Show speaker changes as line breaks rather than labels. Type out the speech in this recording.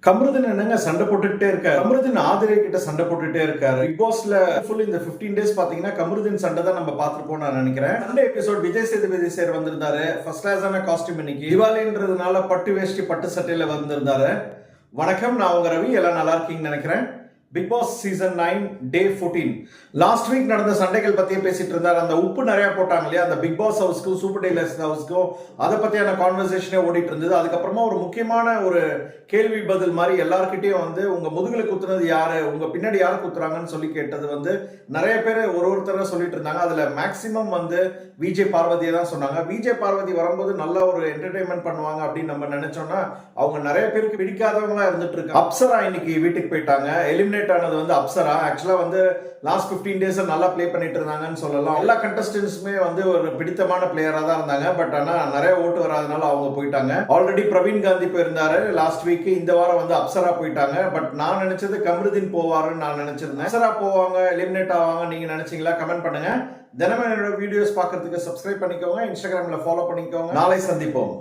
கமருதீன் என்னங்க சண்டை போட்டுக்கிட்டே இருக்காரு. கமருதீன் ஆதிரை கிட்ட சண்டை போட்டுட்டே இருக்காரு. பிக் பாஸ்ல ஃபுல் இந்த 15 டேஸ் பாத்தீங்கன்னா கமருதீன் சண்டை தான் நம்ம பாத்துருப்போம் நான் நினைக்கிறேன். Sunday episode Vijay Sethupathi sir வந்திருந்தாரு. ஃபர்ஸ்ட் கிளாஸான காஸ்டியூம் இன்னைக்கு திவாலின்றதுனால பட்டு வேஷ்டி பட்டு சட்டையில வந்திருந்தாரு. வணக்கம், நான் உங்க ரவி. எல்லாம் நல்லா இருக்கீங்கன்னு நினைக்கிறேன். பிக் பாஸ் சீசன் 9 டே 14 லாஸ்ட் வீக் நடந்த சண்டைகள் பத்தியே பேசிட்டு இருந்தார். அந்த உப்பு நிறைய போட்டாங்க இல்லையா, அந்த பிக் பாஸ் ஹவுஸ்க்கும் சூப்பர் டெய்லர்ஸ் ஹவுஸ்க்கும் அதை பத்தியான கான்வர்சேஷனே ஓடிட்டு இருந்தது. அதுக்கப்புறமா ஒரு முக்கியமான ஒரு கேள்வி பதில் மாதிரி எல்லார்கிட்டையும் உங்க முதுகுல குத்துனது யாரு, உங்க பின்னாடி யாரு குத்துறாங்கன்னு சொல்லி கேட்டது நிறைய பேர் ஒருத்தர சொல்லிட்டு இருந்தாங்க. அதுல மேக்சிமம் விஜய் பார்வதியை தான் சொன்னாங்க. விஜய் பார்வதி வரும்போது நல்ல ஒரு என்டர்டைன்மெண்ட் பண்ணுவாங்க அப்படின்னு நம்ம நினைச்சோம்னா அவங்க நிறைய பேருக்கு பிடிக்காதவங்களா இருந்துட்டு இருக்காங்க. அப்சரா இன்னைக்கு வீட்டுக்கு போயிட்டாங்க. எலிமினேட் ஆனது அப்சரா. ஆக்சுவலா லாஸ்ட் 15 டேஸ் நல்லா பிளே பண்ணிட்டு இருந்தாங்கன்னு சொல்லலாம். எல்லா கண்டஸ்டன்ஸுமே ஒரு பிடித்தமான பிளேயரா தான் இருந்தாங்க. பட் ஆனா நிறைய ஓட்டு வராதனால அவங்க போயிட்டாங்க. ஆல்ரெடி பிரவீன் காந்தி போயிருந்தாரு லாஸ்ட் வீக். இந்த வாரம் அப்சரா போயிட்டாங்க. பட் நான் நினைச்சது கமருதீன் போவாருன்னு நான் நினைச்சிருந்தேன். அப்சரா போவாங்க, எலிமினேட் ஆவாங்க. நீங்க நினைச்சீங்களா? கமெண்ட் பண்ணுங்க. தினமும் என்னோட வீடியோஸ் பார்க்கறதுக்கு சப்ஸ்கிரைப் பண்ணிக்கோங்க. இன்ஸ்டாகிராம்ல ஃபாலோ பண்ணிக்கோங்க. நாளை சந்திப்போம்.